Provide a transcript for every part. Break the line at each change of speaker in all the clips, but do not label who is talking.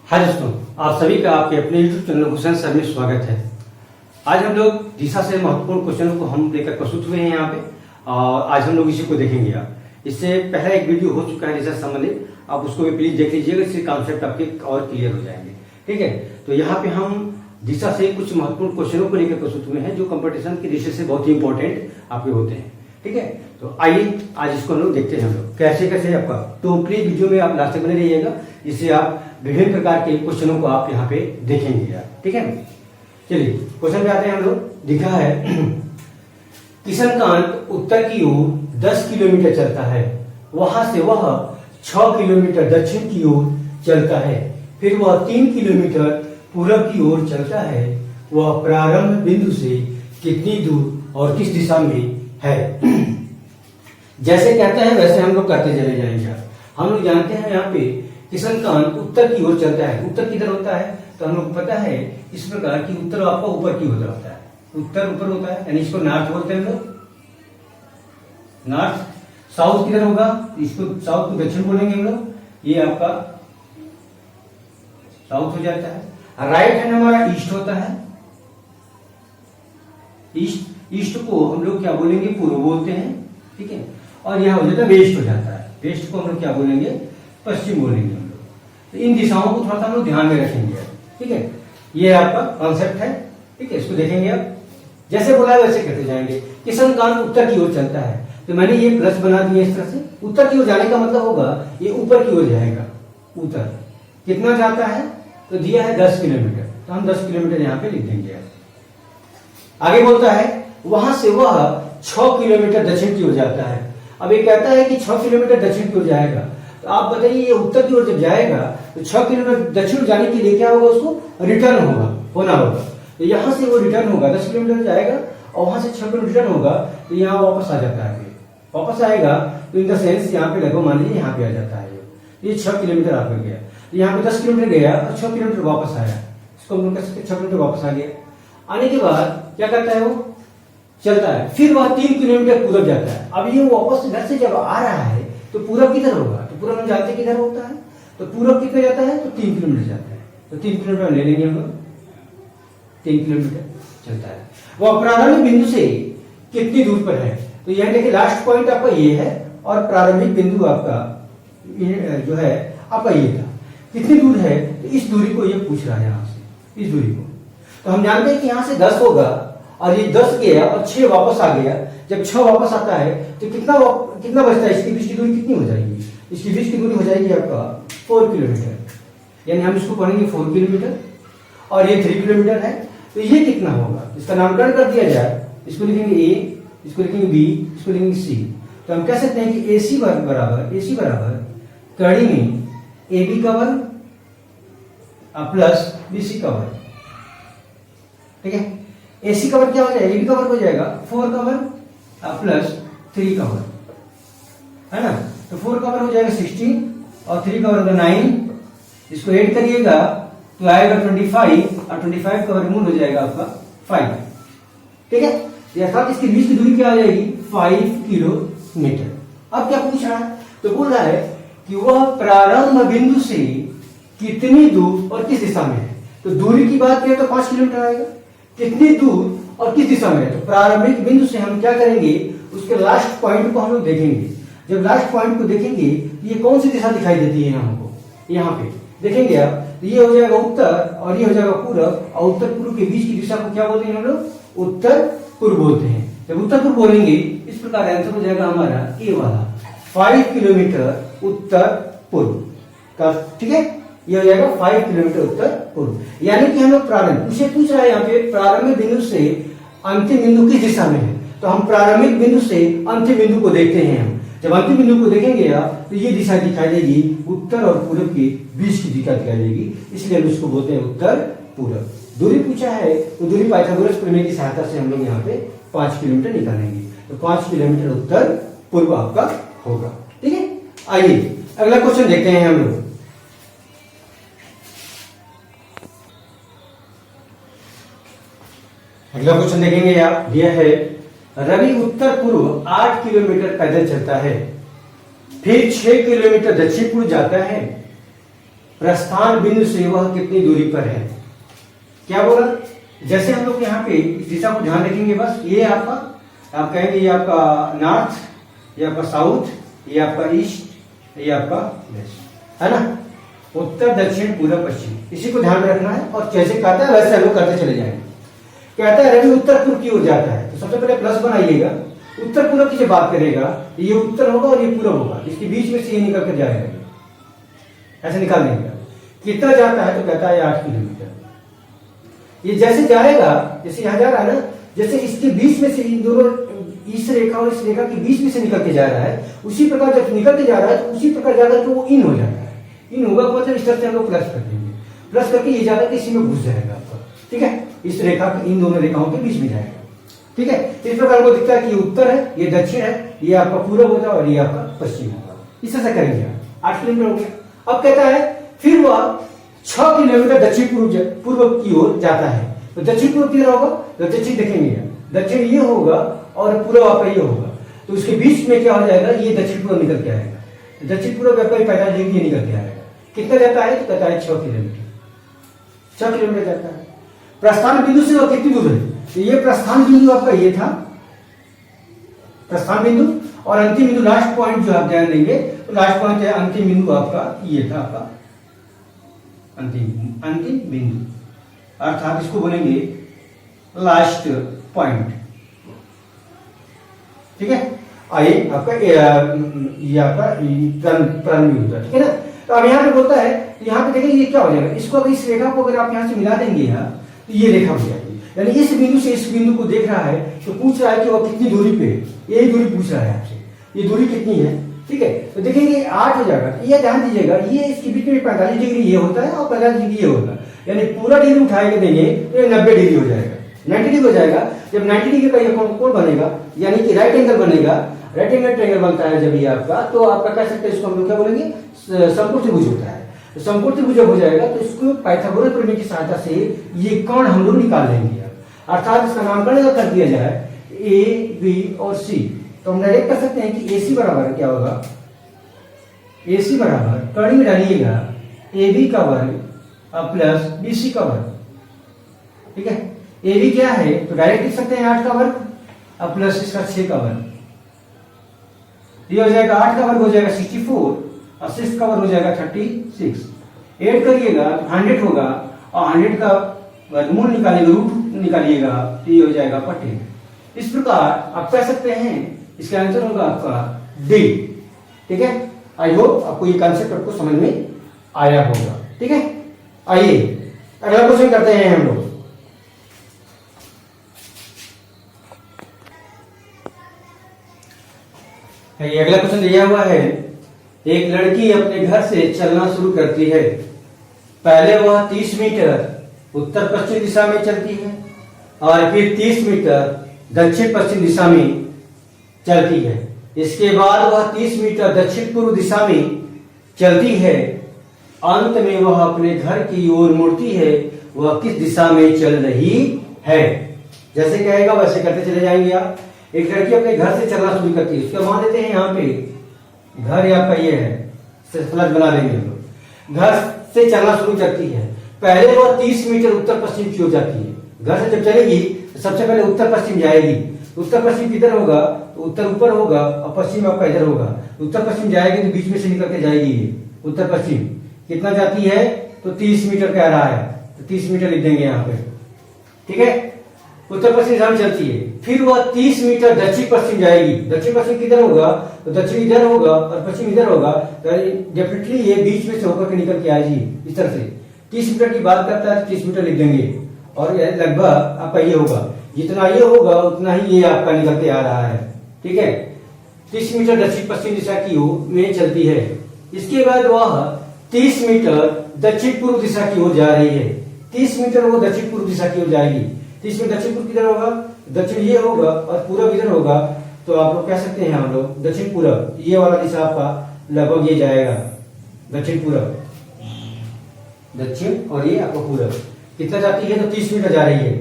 हाय दोस्तों, आप सभी का आपके अपने YouTube चैनल हुसैन सर में स्वागत है। आज हम लोग दिशा से महत्वपूर्ण क्वेश्चनों को हम लेकर प्रस्तुत हुए हैं यहाँ पे, और आज हम लोग इसी को देखेंगे। आप इससे पहला एक वीडियो हो चुका है दिशा से संबंधित, आप उसको भी प्लीज देख लीजिएगा, इससे कॉन्सेप्ट आपके और क्लियर हो जाएंगे। ठीक है, तो यहाँ पे हम दिशा से कुछ महत्वपूर्ण क्वेश्चनों को लेकर प्रस्तुत हुए हैं जो कंपटीशन की दृष्टि से बहुत ही इंपॉर्टेंट आपके होते हैं। ठीक है, तो आइए आज इसको हम लोग देखते हैं। हम लोग कैसे कैसे आपका, तो प्लीज वीडियो में आप लास्ट तक बने रहिएगा, जिससे आप विभिन्न प्रकार के क्वेश्चनों को आप यहाँ पे देखेंगे यार। ठीक है, चलिए क्वेश्चन पे आते हैं। हम लोग लिखा है किशनकांत उत्तर की ओर 10 किलोमीटर चलता है, वहां से वह 6 किलोमीटर दक्षिण की ओर चलता है, फिर वह 3 किलोमीटर पूरब की ओर चलता है। वह प्रारंभ बिंदु से कितनी दूर और किस दिशा में है? जैसे कहते हैं वैसे हम लोग करते चले जाएंगे। हम लोग जानते हैं यहाँ पे किशनकांत उत्तर की ओर चलता है। उत्तर किधर होता है? तो हम लोग पता है इस प्रकार की उत्तर आपका ऊपर की ओर होता है। उत्तर ऊपर होता है, यानी इसको नॉर्थ बोलते हैं हम लोग। नॉर्थ। साउथ किधर होगा? इसको साउथ को दक्षिण बोलेंगे हम लोग। ये आपका साउथ हो जाता है। राइट हैंड हमारा ईस्ट होता है। ईस्ट को हम लोग क्या बोलेंगे? पूर्व बोलते हैं। ठीक है, और यह हो जाता है वेस्ट हो जाता है। वेस्ट को हम लोग क्या बोलेंगे? पश्चिम बोलेंगे हम लोग। तो इन दिशाओं को थोड़ा सा हम लोग ध्यान में रखेंगे। ठीक है, ये आपका कॉन्सेप्ट है। ठीक है, इसको देखेंगे आप। जैसे बोला है वैसे करते जाएंगे। किशनकांत उत्तर की ओर चलता है, तो मैंने ये प्लस बना दिया इस तरह से। उत्तर की ओर जाने का मतलब होगा ये ऊपर की ओर जाएगा। उत्तर कितना जाता है? तो दिया है 10 किलोमीटर, तो हम 10 किलोमीटर यहाँ पे लिख देंगे। आगे बोलता है वहां से वह 6 किलोमीटर दक्षिण की ओर जाता है। अब ये कहता है कि 6 किलोमीटर दक्षिण की ओर जाएगा, तो आप बताइए ये उत्तर की ओर जब जाएगा तो 6 किलोमीटर दक्षिण जाने के लिए क्या होगा? उसको रिटर्न होना होगा। तो यहां से वो रिटर्न होगा, 10 किलोमीटर जाएगा और वहां से 6 किलोमीटर रिटर्न होगा, तो यहाँ वापस आ जाता है। वापस आएगा तो इन द सेंस यहाँ पे लगभग मान लीजिए यहाँ पे आ जाता है। ये 6 किलोमीटर आकर गया, तो यहाँ पे 10 किलोमीटर गया और 6 किलोमीटर वापस आया। इसको हम लोग कह सकते 6 किलोमीटर वापस आ गया। आने के बाद क्या करता है? वो चलता है, फिर वह 3 किलोमीटर पूरब जाता है। अब ये वापस घर से जब आ रहा है तो पूरब किधर होगा? तो पूरब हम जानते किधर होता है, तो पूरब कितना जाता है? तो 3 किलोमीटर जाता है। तो 3 किलोमीटर ले लेंगे हम लोग। 3 किलोमीटर चलता है। वह प्रारंभिक बिंदु से कितनी दूर पर है? तो यहाँ देखिए लास्ट पॉइंट आपका ये है और प्रारंभिक बिंदु आपका जो है आपका ये था। कितनी दूर है? तो इस दूरी को ये पूछ रहा है यहाँ से, इस दूरी को। तो हम जानते हैं कि यहाँ से 10 होगा और ये 10 गया और 6 वापस आ गया। जब 6 वापस आता है तो कितना बचता है? इसके बीच की दूरी कितनी हो जाएगी? इसके बीच की दूरी हो जाएगी आपका 4 किलोमीटर, यानी हम इसको पढ़ेंगे 4 किलोमीटर, और ये 3 किलोमीटर है। तो ये कितना होगा? इसका नामकरण कर दिया जाए। इसको लिखेंगे ए, इसको लिखेंगे बी, इसको लिखेंगे सी। तो हम कह सकते हैं कि AC बराबर कड़ी में AB cover plus BC cover. ठीक है, AC कवर क्या हो जाएगा? AB कवर हो जाएगा 4 कवर प्लस 3 कवर, है ना। तो 4 कवर हो जाएगा 16 और 3 कवर होगा 9। इसको ऐड करिएगा तो आएगा 25 और 25 कवर मूल हो जाएगा आपका 5। ठीक है, अर्थात इसके बीच की दूरी क्या आ जाएगी? 5 किलोमीटर। अब क्या पूछ रहा है? तो बोल रहा है कि वह प्रारंभ बिंदु से कितनी दूर और किस दिशा में है। तो दूरी की बात करें तो 5 किलोमीटर आएगा। कितनी दूर और किस दिशा में है? तो प्रारंभिक बिंदु से हम क्या करेंगे? उसके लास्ट पॉइंट को हम लोग देखेंगे। जब लास्ट पॉइंट को देखेंगे तो ये कौन सी दिशा दिखाई देती है हमको? यहाँ पे देखेंगे आप, तो ये हो जाएगा उत्तर और ये हो जाएगा पूरब, और उत्तर पूर्व के बीच की दिशा को क्या बोलते हैं हम लोग? उत्तर पूर्व बोलते हैं। जब उत्तर पूर्व बोलेंगे इस प्रकार आंसर हो जाएगा हमारा ए वाला, 5 किलोमीटर उत्तर पूर्व का। ठीक है, ये हो जाएगा 5 किलोमीटर उत्तर पूर्व। यानी कि हम लोग प्रारंभ उसे पूछ रहा है यहाँ पे प्रारंभिक बिंदु से अंतिम बिंदु किस दिशा में है। तो हम प्रारंभिक बिंदु से अंतिम बिंदु को देखते हैं। हम जब अंतिम बिंदु को देखेंगे आप तो ये दिशा दिखाई देगी, उत्तर और पूर्व के बीच की दिशा दिखाई देगी, इसलिए हम इसको बोलते हैं उत्तर पूर्व। दूरी पूछा है तो दूरी पाइथागोरस प्रमेय की सहायता से हम लोग यहाँ पे 5 किलोमीटर निकालेंगे। तो 5 किलोमीटर उत्तर पूर्व आपका होगा। ठीक है, आइए अगला क्वेश्चन देखते हैं हम लोग। अगला क्वेश्चन देखेंगे आप, दिया है रवि उत्तर पूर्व 8 किलोमीटर पैदल चलता है, फिर 6 किलोमीटर दक्षिण पूर्व जाता है, प्रस्थान बिंदु से वह कितनी दूरी पर है। क्या बोला, जैसे हम लोग यहाँ पे इस दिशा को ध्यान रखेंगे, बस ये आपका, आप कहेंगे ये आपका नॉर्थ, ये आपका साउथ, ये आपका ईस्ट, ये आपका वेस्ट, है ना, उत्तर दक्षिण पूर्व पश्चिम, इसी को ध्यान में रखना है। और जैसे कहता है वैसे हम लोग करते चले जाएंगे। कहता है रवि उत्तर पूर्व की ओर जाता है, तो सबसे पहले प्लस बनाइएगा। उत्तर पूर्व की जब बात करेगा ये उत्तर होगा और ये पूर्व होगा, इसके बीच में से ये निकल कर जाएगा, ऐसे निकाल देंगे। कितना जाता है, तो कहता है 8 किलोमीटर। ये जैसे जाएगा, जैसे यहां जा रहा है ना, जैसे इसके बीच में से इन दोनों, इस रेखा और इस रेखा के बीच में से निकल के जा रहा है, उसी प्रकार जब निकल के जा रहा है तो उसी प्रकार जाकर के वो इन हो जाता है। इन होगा मतलब इस तरह से हम लोग प्लस कर देंगे, प्लस करके ये जाकर के इसी में घुस जाएगा आपका, ठीक है, इस रेखा इन दोनों रेखाओं के बीच में जाएगा, ठीक है। इस प्रकार को दिखता है कि ये उत्तर है, ये दक्षिण है, ये आपका पूर्व होगा और ये आपका पश्चिम होगा। इस तरह से करेंगे। 8 किलोमीटर हो गया। अब कहता है फिर वह 6 किलोमीटर दक्षिण पूर्व की ओर जाता है। तो दक्षिण पूर्व किधर होगा, तो दक्षिण देखेंगे, दक्षिण ये होगा और पूर्व आपका ये होगा, तो उसके बीच में क्या हो जाएगा, ये दक्षिण पूर्व निकल के आएगा। तो दक्षिण पूर्व व्यापारी 45 डिग्री निकल के आएगा। कितना जाता है, तो कहता है 6 किलोमीटर, 6 किलोमीटर जाता है। प्रस्थान बिंदु से वह कितनी दूर है, तो ये प्रस्थान बिंदु आपका ये था, प्रस्थान बिंदु, और अंतिम बिंदु लास्ट पॉइंट जो आप ध्यान देंगे, तो लास्ट पॉइंट है अंतिम बिंदु आपका ये था, आपका अंतिम बिंदु, अर्थात इसको बोलेंगे लास्ट पॉइंट, ठीक है। आइए आपका ये आपका प्रारंभ बिंदु, ठीक है ना। तो अब यहाँ पे बोलता है, तो यहाँ पे देखिए ये क्या हो जाएगा, इसको अगर इस रेखा को अगर आप यहाँ से मिला देंगे यहाँ, तो ये रेखा हो जाएगी। यानी इस बिंदु से इस बिंदु को देख रहा है, तो पूछ रहा है कि वह कितनी दूरी पे है, यही दूरी पूछ रहा है आपसे, ये दूरी कितनी है, ठीक है। तो देखेंगे 8 हो जाएगा। ये ध्यान दीजिएगा, ये इसके बीच में 45 डिग्री ये होता है और 50 डिग्री ये होता है, यानी पूरा डिग्री उठाएंगे देंगे तो ये 90 डिग्री हो जाएगा, 90 डिग्री हो जाएगा। जब 90 डिग्री का ये कोण बनेगा, यानी कि राइट एंगल बनेगा, राइट एंगल ट्रायंगल बनता है जब ये आपका, तो आपका कह सकते हैं इसको हम लोग क्या बोलेंगे, समकोण त्रिभुज होता है। तो समकोण त्रिभुज हो जाएगा, तो इसको पाइथागोरस प्रमेय की सहायता से ये कोण हम लोग निकाल लेंगे, अर्थात इसका नामकरण अगर कर दिया जाए ए, बी और सी, तो हम डायरेक्ट कर सकते हैं कि AC बराबर क्या होगा, AC बराबर कड़ी में डालिएगा AB का वर्ग प्लस BC का वर्ग, ठीक है। AB क्या है, तो डायरेक्ट लिख सकते हैं 8 का वर्ग प्लस इसका 6 का वर्ग, ये हो जाएगा 8 का वर्ग हो जाएगा 64 और 6 का वर्ग हो जाएगा 36। ऐड करिएगा तो 100 होगा और 100 का वर्गमूल निकालिएगा, रूट निकालिएगा, तो ये हो जाएगा 10। इस प्रकार आप कह सकते हैं इसका आंसर होगा आपका डी, ठीक है। आई होप आपको ये कॉन्सेप्ट आपको समझ में आया होगा, ठीक है। आइए अगला क्वेश्चन करते हैं हम लोग। अगला क्वेश्चन दिया हुआ है, एक लड़की अपने घर से चलना शुरू करती है। पहले वह 30 मीटर उत्तर पश्चिम दिशा में चलती है और फिर 30 मीटर दक्षिण पश्चिम दिशा में चलती है। इसके बाद वह 30 मीटर दक्षिण पूर्व दिशा में चलती है। अंत में वह अपने घर की ओर मुड़ती है। वह किस दिशा में चल रही है। जैसे कहेगा वैसे करते चले जाएंगे आप। एक लड़की अपने घर से चलना शुरू करती है, उसका मान लेते हैं यहाँ पे घर आपका ये है, प्लस बना लेंगे हम लोग। घर से चलना शुरू करती है, पहले वह 30 मीटर उत्तर पश्चिम की ओर जाती है। घर से जब चलेगी तो सबसे पहले उत्तर पश्चिम जाएगी। उत्तर पश्चिम किधर होगा, तो उत्तर ऊपर होगा और पश्चिम आपका इधर होगा। उत्तर पश्चिम जाएगी तो बीच में से निकल के जाएगी ये उत्तर पश्चिम। कितना जाती है, तो 30 मीटर कह रहा है, तो 30 मीटर लिख देंगे यहाँ पे, ठीक है। उत्तर पश्चिम दिशा में चलती है, फिर वह 30 मीटर दक्षिण पश्चिम जाएगी। दक्षिण पश्चिम किधर होगा, तो दक्षिण इधर होगा और पश्चिम इधर होगा, तो डेफिनेटली ये बीच में से होकर के निकल के आएगी इस तरह से। 30 मीटर की बात करता है, 30 मीटर लिख देंगे और लगभग आपका ये होगा, जितना ये होगा उतना ही ये आपका निकल के आ रहा है, ठीक है। 30 मीटर दक्षिण पश्चिम दिशा की ओर में चलती है। इसके बाद वह 30 मीटर दक्षिण पूर्व दिशा की ओर जा रही है। 30 मीटर वो दक्षिण पूर्व दिशा की ओर जाएगी। 30 में दक्षिण पूर्व किधर होगा, दक्षिण ये होगा और पूर्व इधर होगा, तो आप लोग कह सकते हैं हम लोग दक्षिण पूर्व, ये वाला दिशा आपका लगभग ये जाएगा दक्षिण पूर्व, दक्षिण और ये आपका पूर्व। कितना जाती है, तो 30 मीटर जा रही है,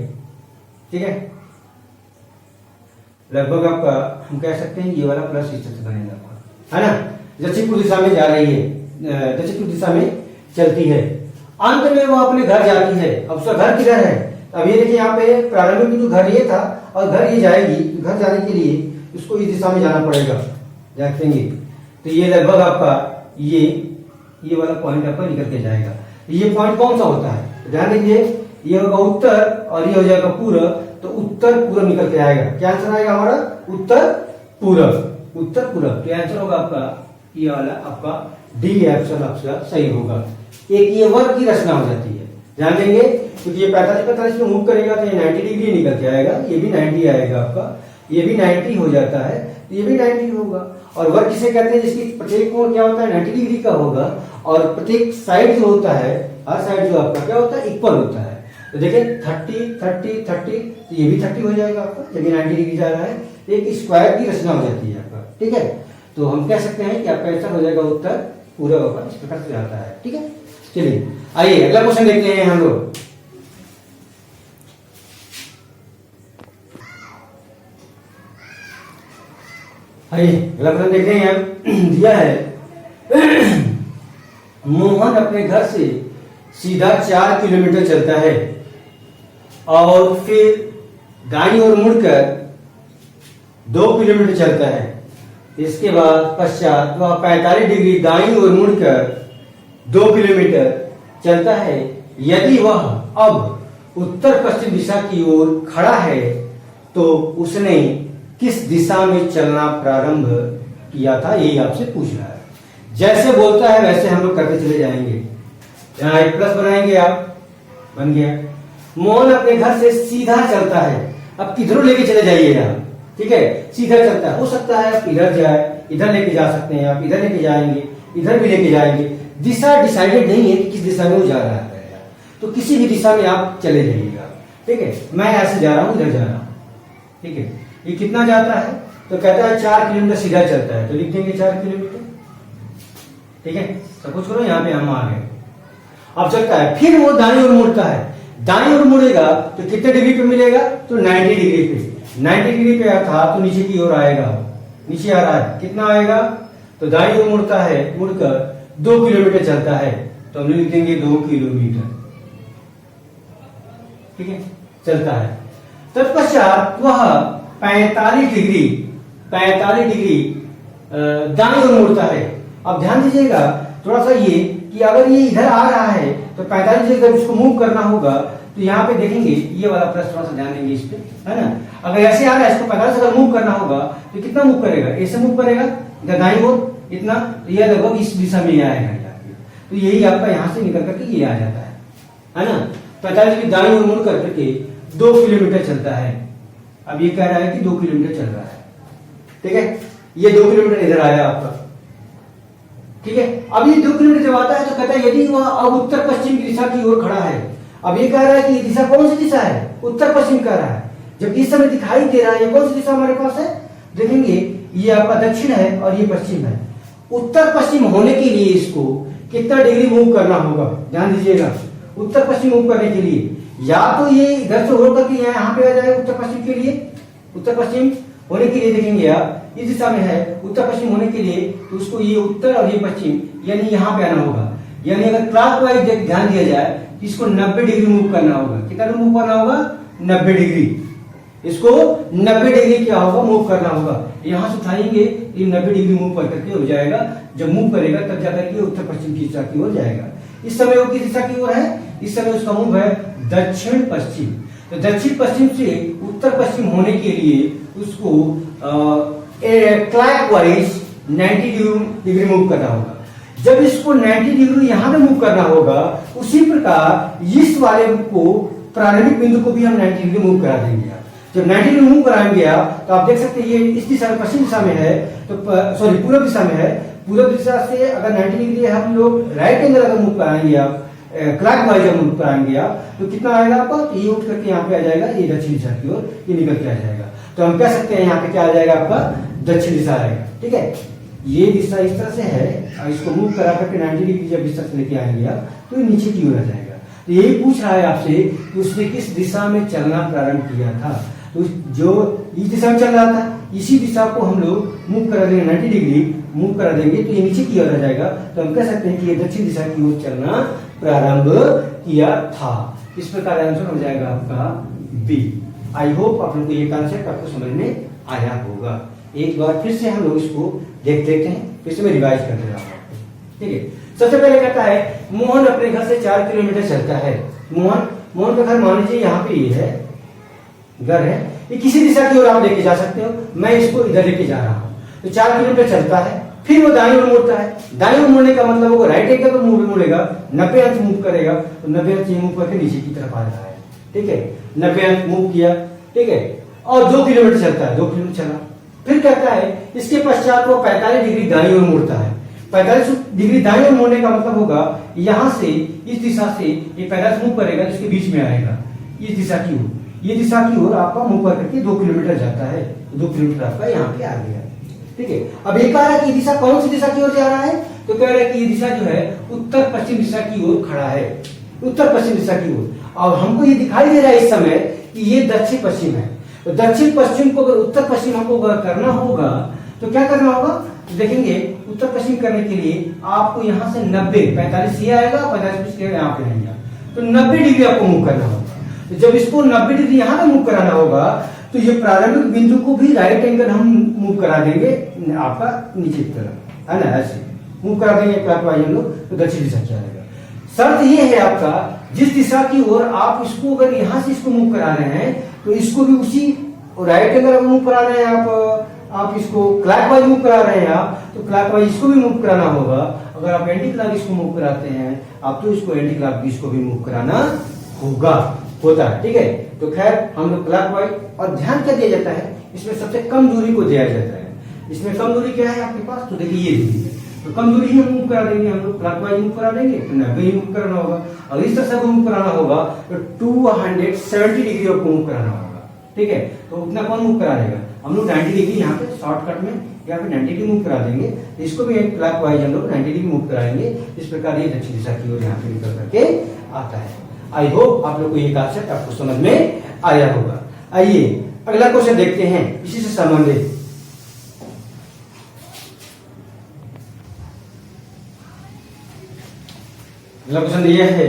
ठीक है। लगभग आपका हम कह सकते हैं ये वाला प्लस इस तरह से बनेगा आपका, है ना। दक्षिण पूर्व दिशा में जा रही है, दक्षिण पूर्व दिशा में चलती है। अंत में वो अपने घर जाती है। अब उसका घर किधर है? अब ये देखिए यहाँ पे प्रारंभिक बिंदु घर ये था और घर ये जाएगी। घर जाने के लिए उसको इस दिशा में जाना पड़ेगा, देखेंगे तो ये लगभग आपका ये वाला पॉइंट आपका निकल के जाएगा। ये पॉइंट कौन सा होता है? ध्यान दीजिए, ये होगा उत्तर और ये हो जाएगा पूर्व, तो उत्तर पूर्व निकल के आएगा। क्या आंसर आएगा हमारा? उत्तर पूर्व। उत्तर पूर्व तो आंसर होगा आपका ये वाला, आपका डी ऑप्शन आपका सही होगा। एक ये वर्ग की रचना हो जाती है, ध्यान देंगे, क्योंकि ये 45 में मूव करेगा तो ये 90 डिग्री निकल के आएगा, ये भी 90 आएगा आपका, ये भी 90 हो जाता है, ये भी 90 होगा। और वर्ग किसे कहते हैं? जिसकी प्रत्येक कोण क्या होता है? 90 डिग्री का होगा और प्रत्येक साइड जो होता है, हर साइड जो आपका क्या होता है? इक्वल होता है। तो देखिए 30 30 30, तो ये भी 30 हो जाएगा आपका, ये भी 90 डिग्री जा रहा है, एक स्क्वायर की रचना हो जाती है आपका, ठीक है। तो हम कह सकते हैं कि आपका आंसर हो जाएगा उत्तर पूरा होगा, इस प्रकार से जाता है, ठीक है। चलिए आइए अगला क्वेश्चन देखते हैं हम लोग। आइए अगला क्वेश्चन देखते हैं। दिया है मोहन अपने घर से सीधा 4 किलोमीटर चलता है और फिर दाईं ओर मुड़कर 2 किलोमीटर चलता है। इसके बाद पश्चात वह 45 डिग्री दाईं ओर मुड़कर 2 किलोमीटर चलता है। यदि वह अब उत्तर पश्चिम दिशा की ओर खड़ा है तो उसने किस दिशा में चलना प्रारंभ किया था? यही आपसे पूछ रहा है। जैसे बोलता है वैसे हम लोग करते चले जाएंगे। यहाँ एक प्लस बनाएंगे, आप बन गया। मोहन अपने घर से सीधा चलता है। अब किधरों लेके चले जाइए आप, ठीक है, सीधा चलता है। हो सकता है आप इधर जाए, इधर लेके जा सकते हैं, आप इधर लेके जाएंगे, इधर भी लेके जाएंगे। दिशा डिसाइडेड नहीं है कि किस दिशा में वो जा रहा है, तो किसी भी दिशा में आप चले जाइएगा, ठीक है। मैं ऐसे जा रहा हूं, इधर जा रहा हूं, ठीक है। ये कितना जाता है? तो कहता है 4 किलोमीटर सीधा चलता है, तो लिख देंगे 4 किलोमीटर, ठीक है। सपोज करो यहाँ पे हम आ गए, अब चलता है, फिर वो दाईं ओर मुड़ता है। दाईं ओर मुड़ेगा तो कितने डिग्री पे मिलेगा? तो 90 डिग्री पे। 90 डिग्री पे था तो नीचे की ओर आएगा, नीचे आ रहा है, कितना आएगा? तो दाईं ओर मुड़ता है, मुड़कर 2 किलोमीटर चलता है, तो हम लिख देंगे 2 किलोमीटर, ठीक है, चलता है। तत्पश्चात वह 45 डिग्री दाईं ओर मुड़ता है। अब ध्यान दीजिएगा थोड़ा सा ये कि अगर ये इधर आ रहा है तो 45 डिग्री जब इसको मूव करना होगा तो यहाँ पे देखेंगे ये वाला प्लस, थोड़ा सा ध्यान देंगे इस पे, है ना। अगर ऐसे आ रहा है, इसको 45 अगर मूव करना होगा तो कितना मूव करेगा? ऐसे मूव करेगा इधर दाईं ओर इतना, तो यह लगभग इस दिशा में आएगा, तो यही आपका यहाँ से निकल करके ये आ जाता है ना। 45 डिग्री दाईं ओर मुड़ करके 2 किलोमीटर चलता है। अब ये कह रहा है कि 2 किलोमीटर चल रहा है, ठीक है। ये 2 किलोमीटर इधर आया आपका, ठीक है। अब ये 2 किलोमीटर जब आता है तो कहता है यदि वह अब उत्तर पश्चिम की दिशा की ओर खड़ा है। अब ये कह रहा है कि ये दिशा कौन सी दिशा है? उत्तर पश्चिम कह रहा है, जबकि इस समय दिखाई दे रहा है ये कौन सी दिशा हमारे पास है? देखेंगे ये आपका दक्षिण है और ये पश्चिम है। उत्तर पश्चिम होने के लिए इसको कितना डिग्री मूव करना होगा? ध्यान दीजिएगा, उत्तर पश्चिम मूव करने के लिए या तो ये इधर से होकर के यहाँ पे आ जाए उत्तर पश्चिम के लिए। उत्तर पश्चिम होने के लिए देखेंगे आप इस दिशा में है, उत्तर पश्चिम होने के लिए तो उसको ये उत्तर और ये पश्चिम यानी यहाँ पे आना होगा। यानी अगर क्लॉकवाइज ध्यान दिया जाए तो इसको 90 डिग्री मूव करना होगा। कितना मूव करना होगा? 90 डिग्री। इसको 90 डिग्री क्या होगा? मूव करना होगा। यहाँ से उठाएंगे ये 90 डिग्री मूव कर करके हो जाएगा। जब मूव करेगा तब जाकर के उत्तर पश्चिम की दिशा की ओर जाएगा। इस समय वो किस दिशा की ओर है? इस समय उसका मूव है दक्षिण पश्चिम। तो दक्षिण पश्चिम से उत्तर पश्चिम होने के लिए उसको क्लॉकवाइज 90 डिग्री मूव करना होगा। जब इसको 90 डिग्री यहाँ पे मूव करना होगा, उसी प्रकार इस वाले को प्रारंभिक बिंदु को भी हम 90 डिग्री मूव करा देंगे। जब 90 डिग्री मूव कराएंगे आप तो आप देख सकते हैं ये इस दिशा में पश्चिम दिशा में है, तो सॉरी पूर्व दिशा में है। पूर्व दिशा से अगर 90 डिग्री हम लोग राइट एंगल अगर मूव कराएंगे आप, क्लॉकवाइज मूव कराएंगे आप, तो कितना आएगा आपका? तो ये उठ करके यहाँ पे आ जाएगा, ये दक्षिण दिशा की ओर ये निकल के आ जाएगा। तो हम कह सकते हैं यहाँ पे क्या आ जाएगा आपका? दक्षिण दिशा आएगा, ठीक है। ये दिशा इस तरह से है और इसको मूव करा करके 90 डिग्री जब इस तरह से लेके आएंगे आप तो ये नीचे की ओर आ जाएगा। तो यही पूछ रहा है आपसे कि उसने किस दिशा में चलना प्रारंभ किया था। तो जो इस दिशा में चल रहा था इसी दिशा को हम लोग मूव करा देंगे 90 डिग्री, मूव करा देंगे तो ये नीचे की ओर आ जाएगा, तो हम कह सकते हैं कि ये दक्षिण दिशा की ओर चलना प्रारंभ किया था। इस प्रकार आंसर हो जाएगा आपका बी। आई होप आप लोग को ये कॉन्सेप्ट आपको समझ में आया होगा। एक बार फिर से हम लोग इसको देख लेते हैं, फिर से मैं रिवाइज कर दे रहा हूँ। ठीक है, सबसे पहले कहता है मोहन अपने घर से 4 किलोमीटर चलता है। मोहन का घर मान लीजिए यहाँ पे ये है, घर है, ये किसी दिशा की ओर आप लेके जा सकते हो, मैं इसको इधर लेके जा रहा हूँ। तो 4 किलोमीटर चलता है, फिर वो दाईं ओर मुड़ता है। दाईं ओर मुड़ने का मतलब वो राइट एक तो मुड़ेगा, 90 अंश मूव करेगा, तो 90 अंश मूव करके नीचे की तरफ आ रहा है। ठीक है, 90 अंश मूव किया, ठीक है, और 2 किलोमीटर चलता है, 2 किलोमीटर चला, फिर कहता है इसके पश्चात वो 45 डिग्री दाईं ओर मुड़ता है। 45 डिग्री दाईं ओर मुड़ने का मतलब होगा यहां से इस दिशा से ये 45 मूव करेगा, इसके बीच में आएगा इस दिशा की ओर, ये दिशा की ओर आपका मूव करके 2 किलोमीटर जाता है, 2 किलोमीटर आपका यहाँ पे आ गया। ठीक है, अब ये कह रहा है कि ये दिशा कौन सी दिशा की ओर जा रहा है, तो कह रहा है कि ये दिशा जो है उत्तर पश्चिम दिशा की ओर खड़ा है, उत्तर पश्चिम दिशा की ओर। और हमको ये दिखाई दे रहा है इस समय कि ये दक्षिण पश्चिम है, तो दक्षिण पश्चिम को अगर उत्तर पश्चिम हमको करना होगा तो क्या करना होगा, तो देखेंगे उत्तर पश्चिम करने के लिए आपको यहाँ से 90, 45 ये आएगा, 45 यहाँ पे रहेगा, तो 90 डिग्री आपको मूव करना होगा। तो जब इसको 90 डिग्री यहाँ पे मूव कराना होगा तो ये प्रारंभिक बिंदु को भी राइट एंगल हम मूव करा देंगे आपका नीचे की तरफ, है ना, ऐसे मूव करा देंगे क्लॉकवाइज हम लोग, तो दक्षिण दिशा क्या आएगा। शर्त ये है आपका, जिस दिशा की ओर आप इसको अगर यहाँ से इसको मूव करा रहे हैं तो इसको भी उसी राइट एंगल मूव करा रहे हैं आप इसको क्लॉकवाइज मूव करा रहे हैं आप, तो क्लॉकवाइज इसको भी मूव कराना होगा। अगर आप एंटी क्लॉक इसको मूव कराते हैं आप, तो इसको एंटी क्लॉक इसको भी मूव कराना होता है। ठीक है, तो खैर हम लोग क्लॉकवाइज, और ध्यान क्या दिया जाता है इसमें, सबसे कम दूरी को दिया जाता है। इसमें कम दूरी क्या है आपके पास, तो देखिए ये दूरी है, तो कम दूरी ही हम मूव करा देंगे, हम लोग क्लॉकवाइज मूव करा देंगे तो 90 ही मूव कराना होगा। अगर इस तरह से मूव कराना होगा तो 270 डिग्री आपको मूव कराना होगा। ठीक है, तो उतना कौन मूव करा देगा, हम लोग 90 डिग्री यहाँ पे शॉर्टकट में यहाँ पे 90 डिग्री मूव करा देंगे, इसको भी क्लॉकवाइज हम लोग 90 डिग्री मूव कराएंगे। इस प्रकार ये दक्षिण दिशा की ओर यहाँ पे निकल करके आता है। आई होप आप लोग को ये कॉन्सेप्ट आपको समझ में आया होगा। आइए अगला क्वेश्चन देखते हैं इसी से संबंधित। अगला क्वेश्चन यह है,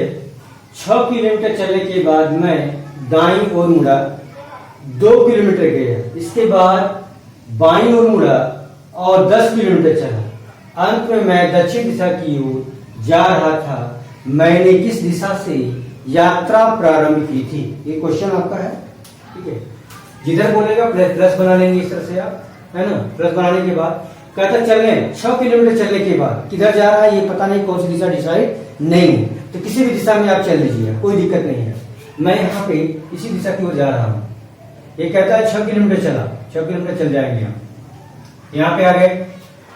6 किलोमीटर चलने के बाद मैं दाईं ओर मुड़ा, 2 किलोमीटर गया, इसके बाद बाईं ओर मुड़ा और 10 किलोमीटर चला। अंत में मैं दक्षिण दिशा की ओर जा रहा था। मैंने किस दिशा से यात्रा प्रारंभ की थी? ये क्वेश्चन आपका है। ठीक है, जिधर बोलेगा प्लस बना लेंगे इस तरह से आप, है ना। प्लस बनाने के बाद कहता चलने 6 किलोमीटर चलने के बाद किधर जा रहा है ये पता नहीं, कौन सी दिशा डिसाइड नहीं, तो किसी भी दिशा में आप चल लीजिए, कोई दिक्कत नहीं है। मैं यहाँ पे इसी दिशा की ओर जा रहा हूँ। ये कहता है 6 किलोमीटर चला, 6 किलोमीटर चल जाएंगे हम, यहाँ पे आ गए।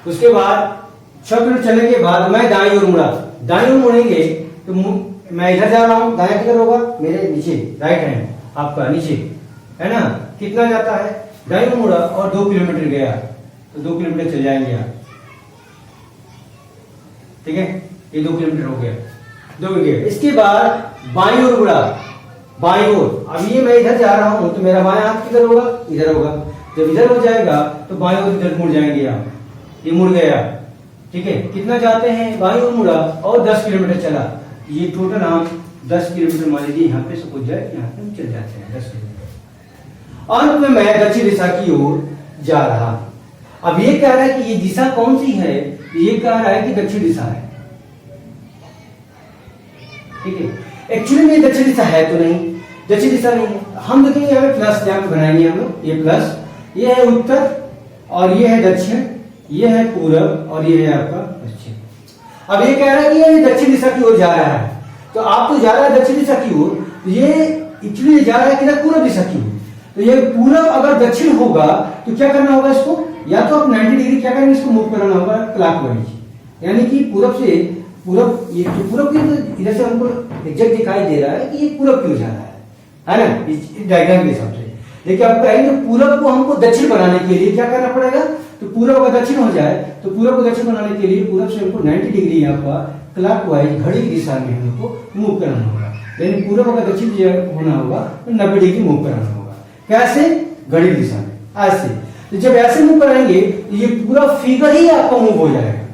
उसके बाद 6 किलोमीटर चलने के बाद मैं दाईं ओर मुड़ा। दाईं ओर मुड़ेंगे तो मैं इधर जा रहा हूँ, दाया किधर होगा, मेरे नीचे, राइट हैंड आपका नीचे, है ना। कितना जाता है, दाईं ओर मुड़ा और 2 किलोमीटर गया, तो 2 किलोमीटर चल जाएंगे आप। ठीक है, ये 2 किलोमीटर हो गया, 2 गया। इसके बाद बाईं ओर मुड़ा, बाईं ओर, अब ये मैं इधर जा रहा हूं तो मेरा बायां हाथ किधर होगा, इधर होगा। जब इधर हो जाएगा तो बाईं ओर इधर मुड़ जाएंगे आप, ये मुड़ गया। ठीक है, कितना जाते हैं, बाईं ओर मुड़ा और 10 किलोमीटर चला। ये टोटल हम 10 किलोमीटर मान लीजिए यहाँ पे सपोज जाए, यहाँ पे हम चल जाते हैं 10 किलोमीटर। अंत में मैं दक्षिण दिशा की ओर जा रहा। अब ये कह रहा है कि ये दिशा कौन सी है, ये कह रहा है कि दक्षिण दिशा है। ठीक है, एक्चुअली में दक्षिण दिशा है तो नहीं, दक्षिण दिशा नहीं है। हम देखेंगे यहाँ पे प्लस यहाँ पे बनाएंगे हम लोग, ये प्लस, ये है उत्तर और ये है दक्षिण, ये है पूरब और ये है आपका पश्चिम। अब ये कह रहा है कि ये दक्षिण दिशा की ओर जा रहा है, तो आप तो जा रहा है दक्षिण दिशा की ओर, तो ये एक्चुअली जा रहा है किधर, पूरब दिशा की ओर। तो ये पूरब अगर दक्षिण होगा तो क्या करना होगा इसको, या तो आप 90 डिग्री क्या करेंगे, इसको मूव कराना होगा क्लॉकवाइज, यानी कि पूरब से पूरब, ये पूरब की तो इधर से हमको एग्जैक्ट दिखाई दे रहा है कि ये पूरब की ओर जा रहा है ना, इस डायग्राम के हिसाब से। लेकिन आप कहेंगे पूरब को हमको दक्षिण बनाने के लिए क्या करना पड़ेगा, तो पूरब अगर दक्षिण हो जाए तो पूरब को दक्षिण बनाने के लिए पूरब से हमको 90 डिग्री आपका क्लॉकवाइज घड़ी की दिशा में हमको मूव कराना होगा। लेकिन पूरब अगर दक्षिण होना होगा तो 90 डिग्री मूव कराना होगा। कैसे, घड़ी की दिशा में, ऐसे। तो जब ऐसे मूव कराएंगे तो ये पूरा फिगर ही आपका मूव हो जाएगा।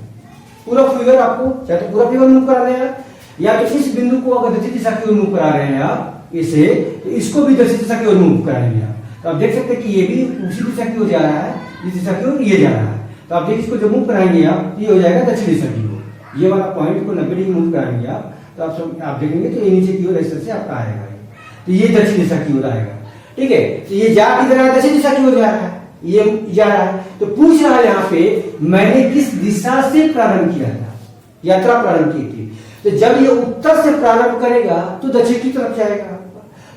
पूरा फिगर आपको चाहे तो पूरा फिगर मूव करा रहे हैं या तो इस बिंदु को अगर दक्षिण दिशा की ओर मूव करा रहे हैं आप इसे, तो इसको भी दक्षिण दिशा की ओर मूव कराएंगे आप। तो आप देख सकते हैं कि ये भी उसी दिशा की ओर जा रहा है, इस दिशा की ओर ये जा रहा है। तो आप देखिए इसको जब मूव कराएंगे आप, ये हो जाएगा दक्षिण दिशा की ओर। ये वाला पॉइंट को 90 डिग्री मूव कराएंगे आप, तो आप देखेंगे तो ये नीचे की ओर इस तरह से आपका आएगा, तो ये दक्षिण दिशा की ओर आएगा। ठीक है, तो ये जा किधर है? दक्षिण दिशा की ओर जा रहा है, ये जा रहा है। तो पूछ रहा है यहाँ पे मैंने किस दिशा से प्रारंभ किया था, यात्रा प्रारंभ की थी। तो जब ये उत्तर से प्रारंभ करेगा तो दक्षिण की तरफ जाएगा।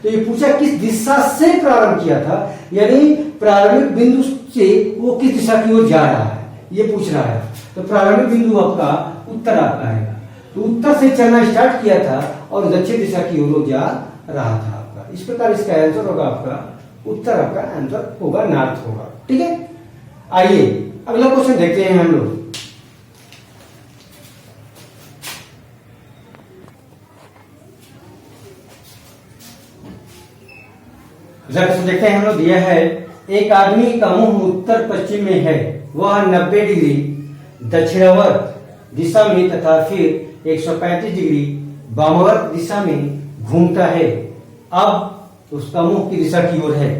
तो ये पूछा किस दिशा से प्रारंभ किया था, यानी प्रारंभिक बिंदु से वो किस दिशा की ओर जा रहा है, ये पूछ रहा है। तो प्रारंभिक बिंदु आपका उत्तर आपका आएगा। तो उत्तर से चलना स्टार्ट किया था और दक्षिण दिशा की ओर जा रहा था आपका। इस प्रकार इसका आंसर होगा आपका उत्तर, आपका आंसर होगा नॉर्थ होगा। ठीक है, आइए अगला क्वेश्चन देखते हैं हम लोग। देखते हैं हम लोग, दिया है एक आदमी का मुंह उत्तर पश्चिम में है, वह 90 डिग्री दक्षिणावर्त दिशा में तथा फिर 135 डिग्री वामावर्त दिशा में घूमता है। अब उसका मुंह की दिशा की ओर है।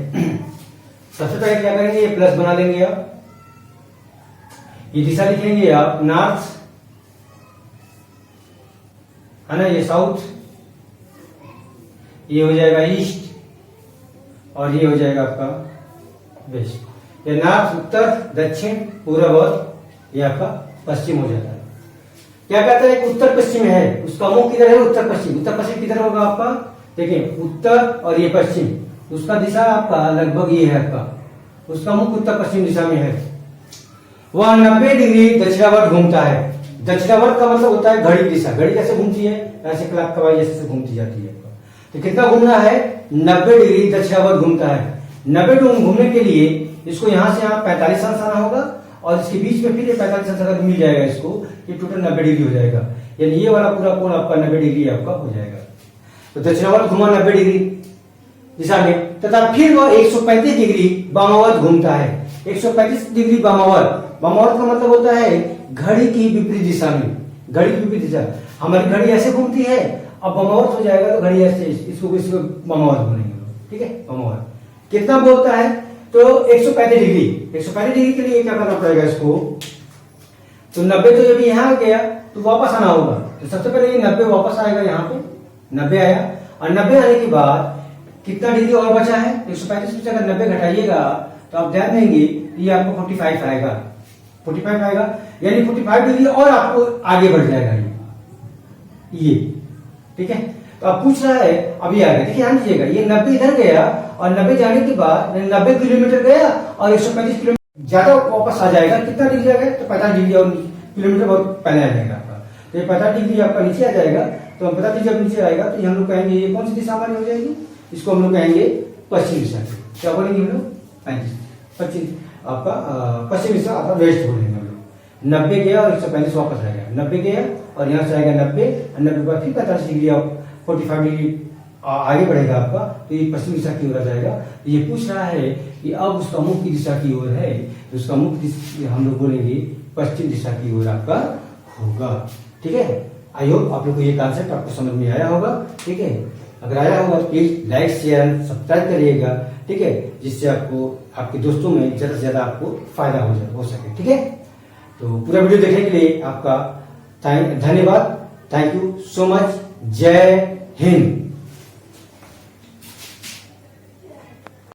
सबसे पहले क्या करेंगे, ये प्लस बना लेंगे आप, ये दिशा लिखेंगे आप नॉर्थ, है ना, ये साउथ, ये हो जाएगा ईस्ट और ये हो जाएगा आपका वेस्ट। ये नॉर्थ उत्तर दक्षिण पूर्व और ये आपका पश्चिम हो जाता है। क्या कहता है कि उत्तर पश्चिम है, उसका मुंह किधर है? उत्तर पश्चिम। उत्तर पश्चिम किधर होगा आपका? देखिए उत्तर और ये पश्चिम, उसका दिशा आपका लगभग ये है आपका, उसका मुख उत्तर पश्चिम दिशा में है। वह 90 डिग्री दक्षिणावर्त घूमता है। दक्षिणावर्त का मतलब होता है घड़ी दिशा। घड़ी कैसे घूमती है? ऐसे क्लॉकवाइज जैसे घूमती जाती है। तो कितना घूमना है? 90 डिग्री दक्षिणावर्त घूमता है। 90 डिग्री घूमने के लिए इसको यहां से यहाँ 45 अंश आना होगा और इसके बीच में फिर 45 अंश अगर मिल जाएगा इसको, ये टोटल 90 डिग्री हो जाएगा। यानी ये वाला पूरा कोण आपका 90 डिग्री आपका हो जाएगा। तो दक्षिणावर्त घुमा 90 डिग्री दिशा में, तथा फिर वह 135 डिग्री वामावर्त घूमता है। 135 डिग्री वामावर्त, वामावर्त का मतलब होता है घड़ी की विपरीत दिशा में। घड़ी की विपरीत दिशा, हमारी घड़ी ऐसे घूमती है, अब वामावर्त हो जाएगा तो घड़ी ऐसे, इसको वामावर्त बोलेंगे। ठीक है, वामावर्त कितना बोलता है? तो 135 डिग्री। 135 डिग्री के लिए क्या करना पड़ेगा इसको? तो 90 तो जब यहाँ गया तो वापस आना होगा। तो सबसे पहले ये 90 वापस आएगा, यहाँ पे 90 आया और 90 आने के बाद कितना डिग्री और बचा है? 135 में से अगर 90 घटाइएगा तो आप ध्यान देंगे ये आपको 45 आएगा। 45 आएगा, यानी 45 डिग्री और आपको आगे बढ़ जाएगा ये। ठीक है, तो आप पूछ रहा है अभी आ गया। देखिए ध्यान दीजिएगा, ये 90 इधर गया और 90 जाने के बाद 90 किलोमीटर गया और 135 किलोमीटर ज्यादा वापस आ जाएगा। कितना डिग्री आ गया? तो 50 डिग्री और किलोमीटर बहुत पहले आ जाएगा आपका। तो ये 50 डिग्री आपका नीचे आ जाएगा। तो हम 50 डिग्री जब नीचे आएगा तो हम लोग कहेंगे ये कौन सी दिशा हमारी हो जाएगी? इसको हम लोग कहेंगे पश्चिम दिशा। क्या बोलेंगे हम लोग? पश्चिम, आपका पश्चिम दिशा आपका वेस्ट बोलेंगे हम लोग। 90 गया और 135 वापस आएगा। 90 गया और यहाँ से आएगा 90 और 90 के बाद फिर 45 डिग्री आप 45 डिग्री आगे बढ़ेगा आपका, तो ये पश्चिम दिशा की ओर आ जाएगा। तो ये पूछ रहा है कि अब उसका मुख की दिशा की ओर है, तो उसका मुख हम लोग बोलेंगे पश्चिम दिशा की ओर आपका होगा। ठीक है, आई होप आप लोग को ये कॉन्सेप्ट आपको समझ में आया होगा। ठीक है, अगर आया होगा तो please like share and subscribe करिएगा। ठीक है, जिससे आपको आपके दोस्तों में ज्यादा से ज्यादा आपको फायदा हो सके। ठीक है, तो पूरा वीडियो देखने के लिए आपका धन्यवाद। Thank you so much. जय हिंद।